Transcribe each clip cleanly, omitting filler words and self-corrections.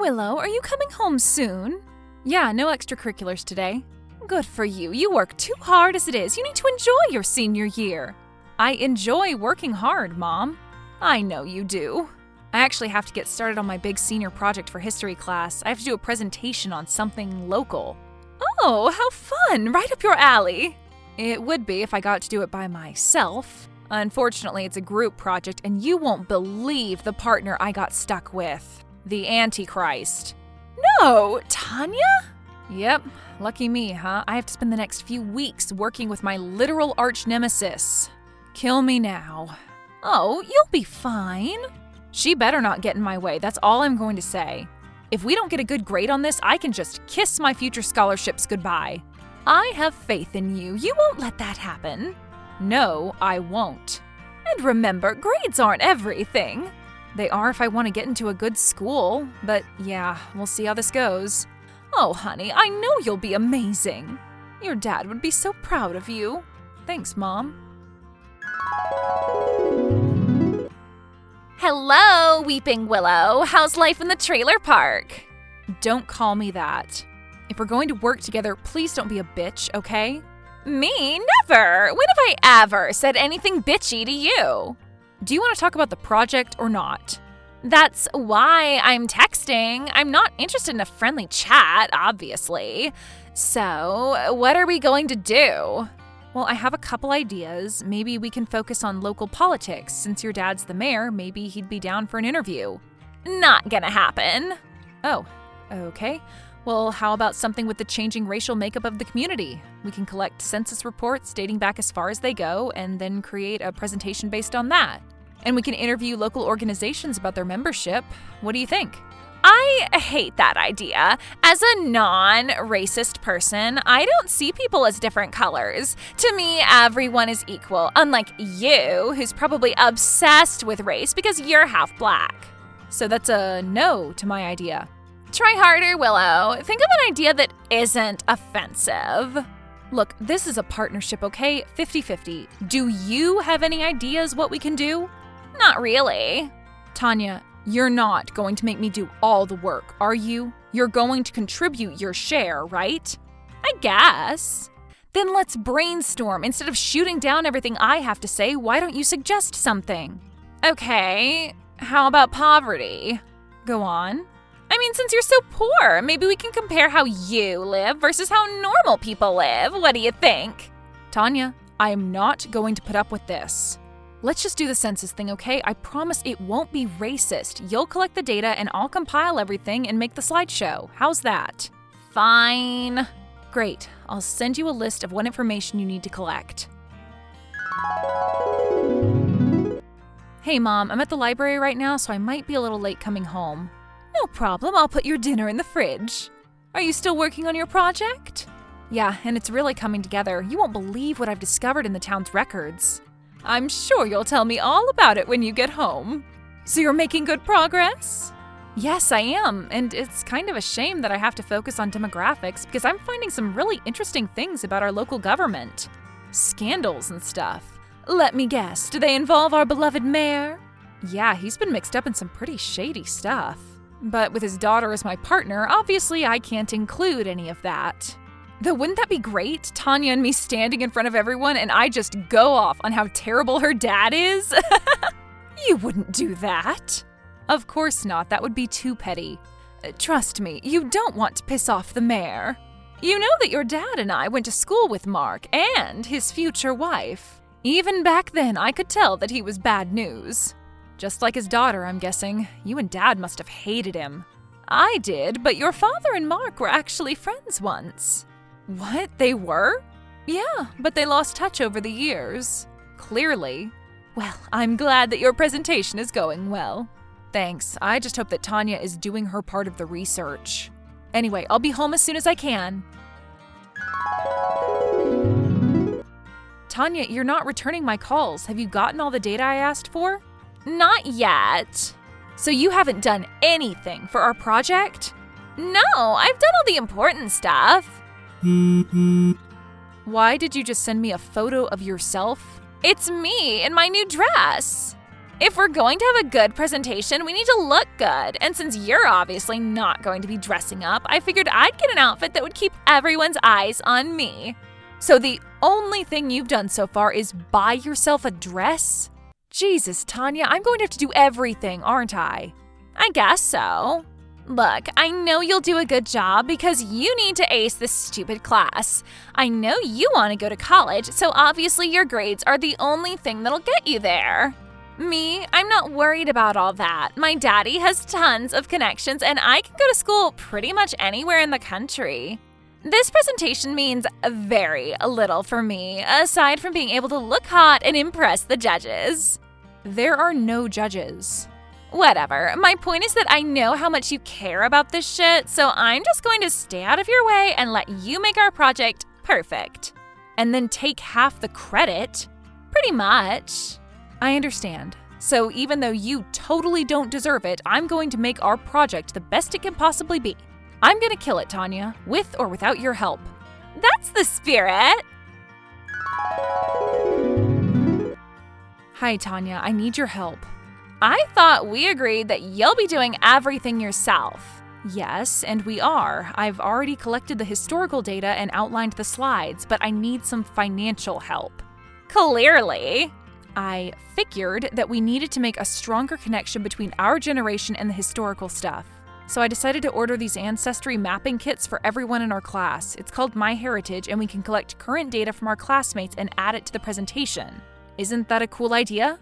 Willow, are you coming home soon? Yeah, no extracurriculars today. Good for you. You work too hard as it is. You need to enjoy your senior year. I enjoy working hard, Mom. I know you do. I actually have to get started on my big senior project for history class. I have to do a presentation on something local. Oh, how fun! Right up your alley. It would be if I got to do it by myself. Unfortunately, it's a group project, and you won't believe the partner I got stuck with. The Antichrist. No, Tanya? Yep, lucky me, huh? I have to spend the next few weeks working with my literal arch nemesis. Kill me now. Oh, you'll be fine. She better not get in my way, that's all I'm going to say. If we don't get a good grade on this, I can just kiss my future scholarships goodbye. I have faith in you. You won't let that happen. No, I won't. And remember, grades aren't everything. They are if I want to get into a good school, but yeah, we'll see how this goes. Oh, honey, I know you'll be amazing. Your dad would be so proud of you. Thanks, Mom. Hello, Weeping Willow. How's life in the trailer park? Don't call me that. If we're going to work together, please don't be a bitch, okay? Me? Never! When have I ever said anything bitchy to you? Do you want to talk about the project or not? That's why I'm texting. I'm not interested in a friendly chat, obviously. So, what are we going to do? Well, I have a couple ideas. Maybe we can focus on local politics. Since your dad's the mayor, maybe he'd be down for an interview. Not gonna happen. Oh, okay. Well, how about something with the changing racial makeup of the community? We can collect census reports dating back as far as they go and then create a presentation based on that. And we can interview local organizations about their membership. What do you think? I hate that idea. As a non-racist person, I don't see people as different colors. To me, everyone is equal, unlike you, who's probably obsessed with race because you're half black. So that's a no to my idea. Try harder, Willow. Think of an idea that isn't offensive. Look, this is a partnership, okay? 50-50. Do you have any ideas what we can do? Not really. Tanya, you're not going to make me do all the work, are you? You're going to contribute your share, right? I guess. Then let's brainstorm. Instead of shooting down everything I have to say, why don't you suggest something? Okay, how about poverty? Go on. I mean, since you're so poor, maybe we can compare how you live versus how normal people live. What do you think? Tanya, I am not going to put up with this. Let's just do the census thing, okay? I promise it won't be racist. You'll collect the data and I'll compile everything and make the slideshow. How's that? Fine. Great. I'll send you a list of what information you need to collect. Hey, Mom, I'm at the library right now, so I might be a little late coming home. No problem. I'll put your dinner in the fridge. Are you still working on your project? Yeah, and it's really coming together. You won't believe what I've discovered in the town's records. I'm sure you'll tell me all about it when you get home. So you're making good progress? Yes, I am, and it's kind of a shame that I have to focus on demographics because I'm finding some really interesting things about our local government. Scandals and stuff. Let me guess, do they involve our beloved mayor? Yeah, he's been mixed up in some pretty shady stuff. But with his daughter as my partner, obviously I can't include any of that. Though wouldn't that be great? Tanya and me standing in front of everyone and I just go off on how terrible her dad is? You wouldn't do that. Of course not, that would be too petty. Trust me, you don't want to piss off the mayor. You know that your dad and I went to school with Mark and his future wife. Even back then, I could tell that he was bad news. Just like his daughter, I'm guessing. You and Dad must have hated him. I did, but your father and Mark were actually friends once. What? They were? Yeah, but they lost touch over the years. Clearly. Well, I'm glad that your presentation is going well. Thanks. I just hope that Tanya is doing her part of the research. Anyway, I'll be home as soon as I can. Tanya, you're not returning my calls. Have you gotten all the data I asked for? Not yet. So you haven't done anything for our project? No, I've done all the important stuff. Why did you just send me a photo of yourself? It's me in my new dress. If we're going to have a good presentation, we need to look good. And since you're obviously not going to be dressing up, I figured I'd get an outfit that would keep everyone's eyes on me. So the only thing you've done so far is buy yourself a dress? Jesus, Tanya, I'm going to have to do everything, aren't I? I guess so. Look, I know you'll do a good job because you need to ace this stupid class. I know you want to go to college, so obviously your grades are the only thing that'll get you there. Me, I'm not worried about all that. My daddy has tons of connections and I can go to school pretty much anywhere in the country. This presentation means very little for me, aside from being able to look hot and impress the judges. There are no judges. Whatever. My point is that I know how much you care about this shit, so I'm just going to stay out of your way and let you make our project perfect. And then take half the credit? Pretty much. I understand. So even though you totally don't deserve it, I'm going to make our project the best it can possibly be. I'm gonna kill it, Tanya, with or without your help. That's the spirit. Hi, Tanya, I need your help. I thought we agreed that you'll be doing everything yourself. Yes, and we are. I've already collected the historical data and outlined the slides, but I need some financial help. Clearly. I figured that we needed to make a stronger connection between our generation and the historical stuff. So I decided to order these ancestry mapping kits for everyone in our class. It's called MyHeritage, and we can collect current data from our classmates and add it to the presentation. Isn't that a cool idea?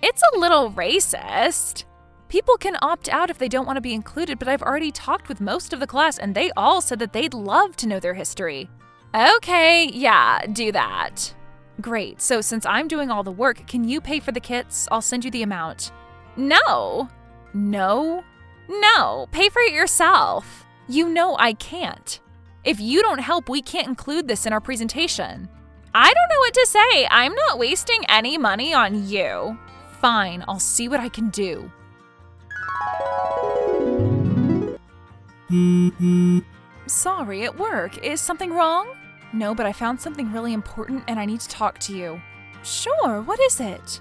It's a little racist. People can opt out if they don't want to be included, but I've already talked with most of the class and they all said that they'd love to know their history. Okay, yeah, do that. Great, so since I'm doing all the work, can you pay for the kits? I'll send you the amount. No. No? No, pay for it yourself. You know I can't. If you don't help, we can't include this in our presentation. I don't know what to say. I'm not wasting any money on you. Fine, I'll see what I can do. Sorry, at work. Is something wrong? No, but I found something really important and I need to talk to you. Sure, what is it?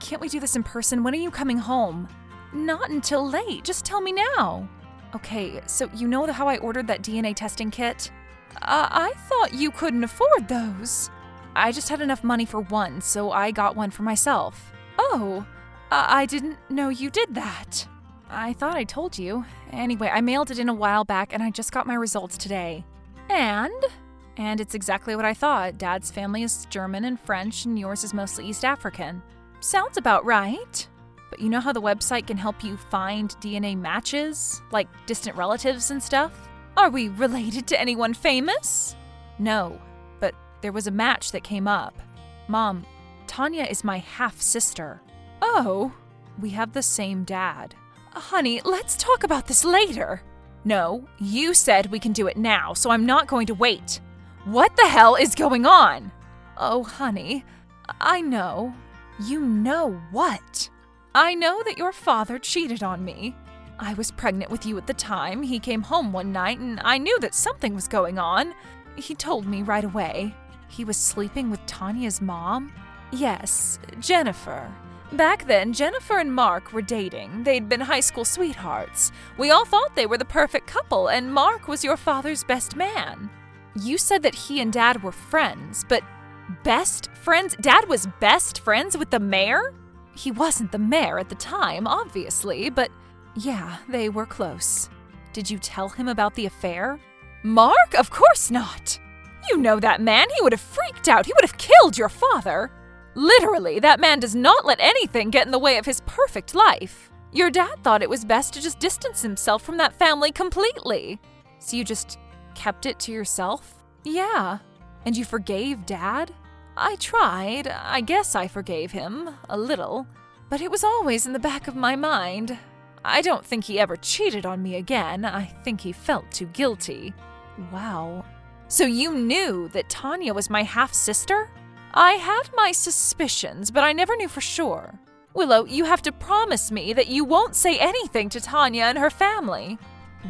Can't we do this in person? When are you coming home? Not until late. Just tell me now. Okay, so you know how I ordered that DNA testing kit? I thought you couldn't afford those. I just had enough money for one, so I got one for myself. Oh, I didn't know you did that. I thought I told you. Anyway, I mailed it in a while back and I just got my results today. And it's exactly what I thought. Dad's family is German and French, and yours is mostly East African. Sounds about right. But you know how the website can help you find DNA matches? Like distant relatives and stuff? Are we related to anyone famous? No, but there was a match that came up. Mom, Tanya is my half-sister. Oh, we have the same dad. Honey, let's talk about this later. No, you said we can do it now, so I'm not going to wait. What the hell is going on? Oh, honey, I know. You know what? I know that your father cheated on me. I was pregnant with you at the time. He came home one night and I knew that something was going on. He told me right away. He was sleeping with Tanya's mom? Yes, Jennifer. Back then, Jennifer and Mark were dating. They'd been high school sweethearts. We all thought they were the perfect couple, and Mark was your father's best man. You said that he and Dad were friends, but best friends? Dad was best friends with the mayor? He wasn't the mayor at the time, obviously, but yeah, they were close. Did you tell him about the affair? Mark? Of course not. You know that man. He would have freaked out. He would have killed your father. Literally, that man does not let anything get in the way of his perfect life. Your dad thought it was best to just distance himself from that family completely. So you just kept it to yourself? Yeah. And you forgave Dad? I tried. I guess I forgave him. A little. But it was always in the back of my mind. I don't think he ever cheated on me again. I think he felt too guilty. Wow. So you knew that Tanya was my half-sister? I had my suspicions, but I never knew for sure. Willow, you have to promise me that you won't say anything to Tanya and her family.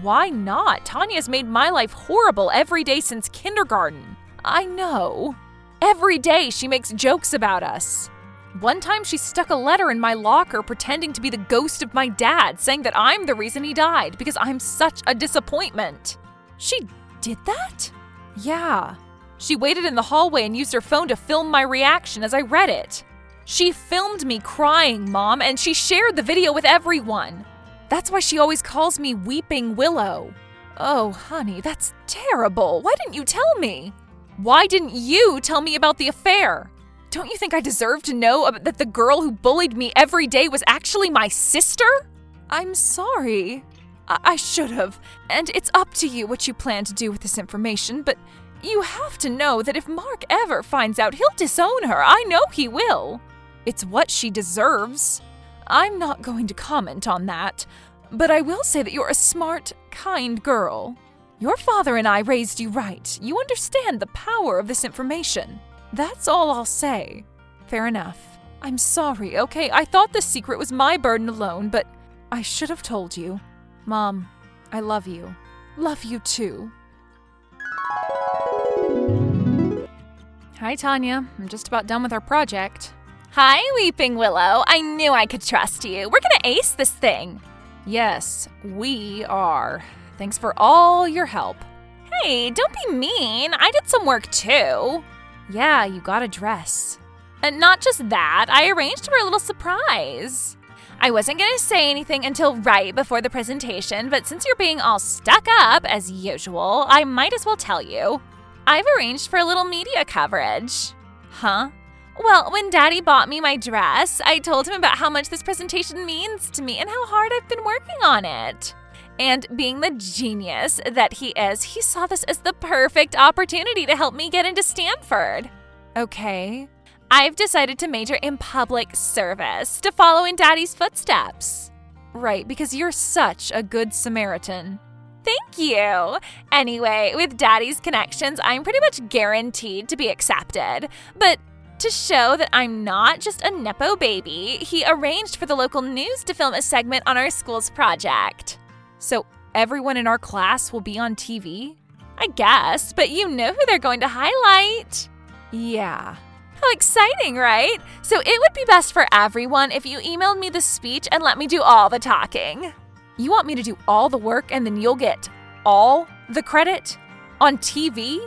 Why not? Tanya's made my life horrible every day since kindergarten. I know. Every day she makes jokes about us. One time she stuck a letter in my locker pretending to be the ghost of my dad, saying that I'm the reason he died because I'm such a disappointment. She did that? Yeah. She waited in the hallway and used her phone to film my reaction as I read it. She filmed me crying, Mom, and she shared the video with everyone. That's why she always calls me Weeping Willow. Oh, honey, that's terrible. Why didn't you tell me? Why didn't you tell me about the affair? Don't you think I deserve to know that the girl who bullied me every day was actually my sister? I'm sorry. I should have. And it's up to you what you plan to do with this information, but you have to know that if Mark ever finds out, he'll disown her. I know he will. It's what she deserves. I'm not going to comment on that, but I will say that you're a smart, kind girl. Your father and I raised you right. You understand the power of this information. That's all I'll say. Fair enough. I'm sorry, okay? I thought this secret was my burden alone, but I should have told you. Mom, I love you. Love you too. Hi, Tanya. I'm just about done with our project. Hi, Weeping Willow. I knew I could trust you. We're gonna ace this thing. Yes, we are. Thanks for all your help. Hey, don't be mean. I did some work too. Yeah, you got a dress. And not just that, I arranged for a little surprise. I wasn't gonna say anything until right before the presentation, but since you're being all stuck up, as usual, I might as well tell you. I've arranged for a little media coverage. Huh? Well, when Daddy bought me my dress, I told him about how much this presentation means to me and how hard I've been working on it. And being the genius that he is, he saw this as the perfect opportunity to help me get into Stanford. Okay. I've decided to major in public service to follow in Daddy's footsteps. Right, because you're such a good Samaritan. Thank you. Anyway, with Daddy's connections, I'm pretty much guaranteed to be accepted. But to show that I'm not just a Nepo baby, he arranged for the local news to film a segment on our school's project. So everyone in our class will be on TV? I guess, but you know who they're going to highlight. Yeah. How exciting, right? So it would be best for everyone if you emailed me the speech and let me do all the talking. You want me to do all the work and then you'll get all the credit? On TV?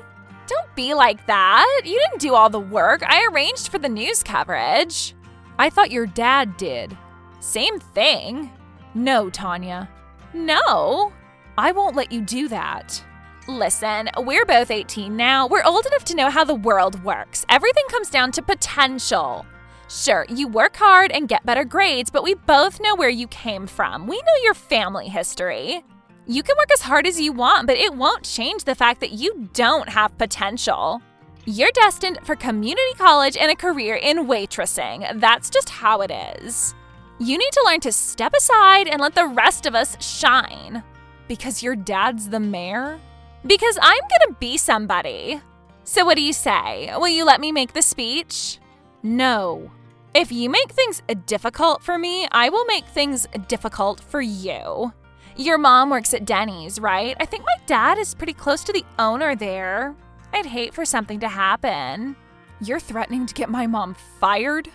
Don't be like that. You didn't do all the work. I arranged for the news coverage. I thought your dad did. Same thing. No, Tanya. No. I won't let you do that. Listen, we're both 18 now. We're old enough to know how the world works. Everything comes down to potential. Sure, you work hard and get better grades, but we both know where you came from. We know your family history. You can work as hard as you want, but it won't change the fact that you don't have potential. You're destined for community college and a career in waitressing. That's just how it is. You need to learn to step aside and let the rest of us shine. Because your dad's the mayor? Because I'm gonna be somebody. So what do you say? Will you let me make the speech? No. If you make things difficult for me, I will make things difficult for you. Your mom works at Denny's, right? I think my dad is pretty close to the owner there. I'd hate for something to happen. You're threatening to get my mom fired?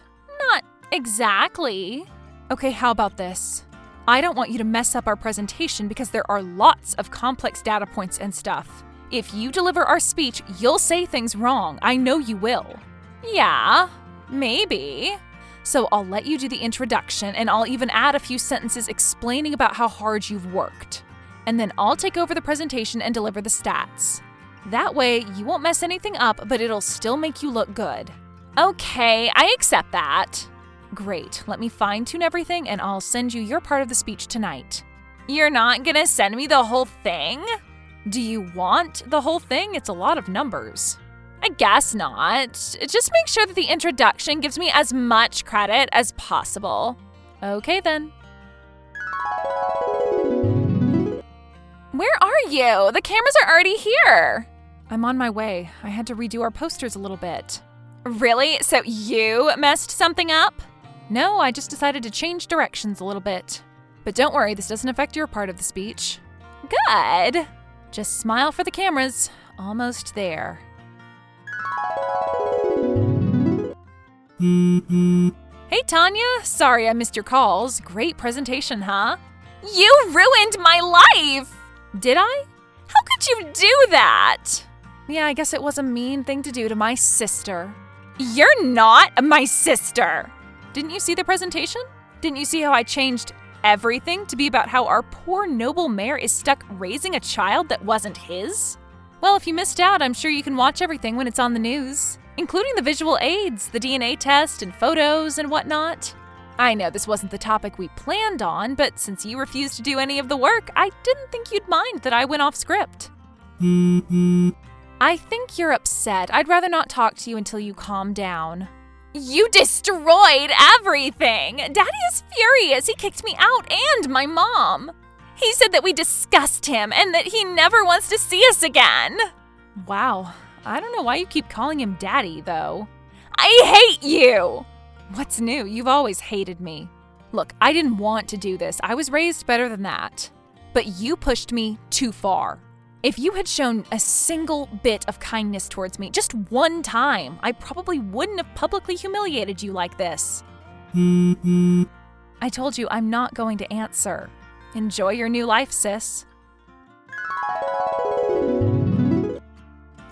Not exactly. Okay, how about this? I don't want you to mess up our presentation because there are lots of complex data points and stuff. If you deliver our speech, you'll say things wrong. I know you will. Yeah, maybe. So I'll let you do the introduction and I'll even add a few sentences explaining about how hard you've worked. And then I'll take over the presentation and deliver the stats. That way, you won't mess anything up, but it'll still make you look good. Okay, I accept that. Great. Let me fine-tune everything and I'll send you your part of the speech tonight. You're not gonna send me the whole thing? Do you want the whole thing? It's a lot of numbers. I guess not. Just make sure that the introduction gives me as much credit as possible. Okay then. Where are you? The cameras are already here. I'm on my way. I had to redo our posters a little bit. Really? So you messed something up? No, I just decided to change directions a little bit. But don't worry, this doesn't affect your part of the speech. Good. Just smile for the cameras. Almost there. Hey, Tanya. Sorry I missed your calls. Great presentation, huh? You ruined my life! Did I? How could you do that? Yeah, I guess it was a mean thing to do to my sister. You're not my sister! Didn't you see the presentation? Didn't you see how I changed everything to be about how our poor noble mayor is stuck raising a child that wasn't his? Well, if you missed out, I'm sure you can watch everything when it's on the news, including the visual aids, the DNA test, and photos and whatnot. I know this wasn't the topic we planned on, but since you refused to do any of the work, I didn't think you'd mind that I went off script. I think you're upset. I'd rather not talk to you until you calm down. You destroyed everything! Daddy is furious. He kicked me out and my mom. He said that we disgust him and that he never wants to see us again. Wow. I don't know why you keep calling him Daddy, though. I hate you! What's new? You've always hated me. Look, I didn't want to do this. I was raised better than that. But you pushed me too far. If you had shown a single bit of kindness towards me, just one time, I probably wouldn't have publicly humiliated you like this. I told you I'm not going to answer. Enjoy your new life, sis.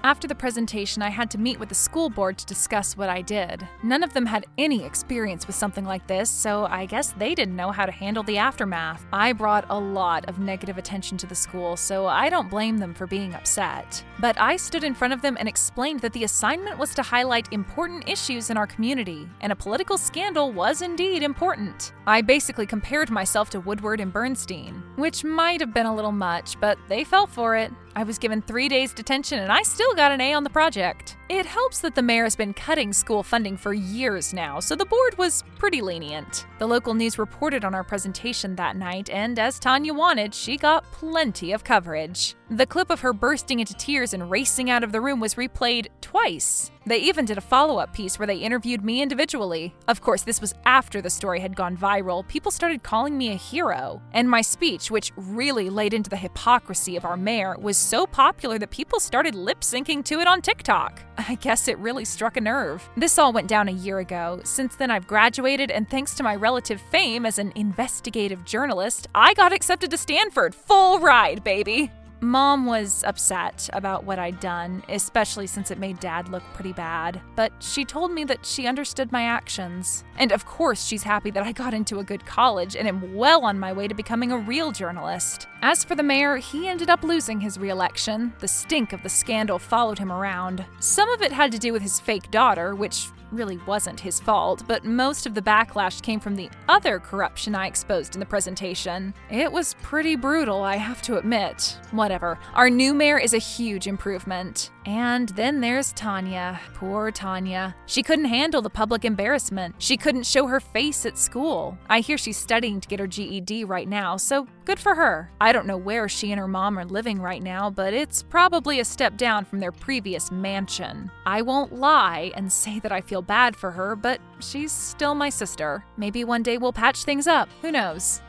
After the presentation, I had to meet with the school board to discuss what I did. None of them had any experience with something like this, so I guess they didn't know how to handle the aftermath. I brought a lot of negative attention to the school, so I don't blame them for being upset. But I stood in front of them and explained that the assignment was to highlight important issues in our community, and a political scandal was indeed important. I basically compared myself to Woodward and Bernstein, which might have been a little much, but they fell for it. I was given 3 days detention and I still got an A on the project. It helps that the mayor has been cutting school funding for years now, so the board was pretty lenient. The local news reported on our presentation that night, and as Tanya wanted, she got plenty of coverage. The clip of her bursting into tears and racing out of the room was replayed twice. They even did a follow-up piece where they interviewed me individually. Of course, this was after the story had gone viral. People started calling me a hero. And my speech, which really laid into the hypocrisy of our mayor, was so popular that people started lip-syncing to it on TikTok. I guess it really struck a nerve. This all went down a year ago. Since then, I've graduated, and thanks to my relative fame as an investigative journalist, I got accepted to Stanford. Full ride, baby! Mom was upset about what I'd done, especially since it made Dad look pretty bad, but she told me that she understood my actions. And of course, she's happy that I got into a good college and am well on my way to becoming a real journalist. As for the mayor, he ended up losing his re-election. The stink of the scandal followed him around. Some of it had to do with his fake daughter, which really wasn't his fault, but most of the backlash came from the other corruption I exposed in the presentation. It was pretty brutal, I have to admit. Whatever. Our new mayor is a huge improvement. And then there's Tanya. Poor Tanya. She couldn't handle the public embarrassment. She couldn't show her face at school. I hear she's studying to get her GED right now, so good for her. I don't know where she and her mom are living right now, but it's probably a step down from their previous mansion. I won't lie and say that I feel bad for her, but she's still my sister. Maybe one day we'll patch things up. Who knows?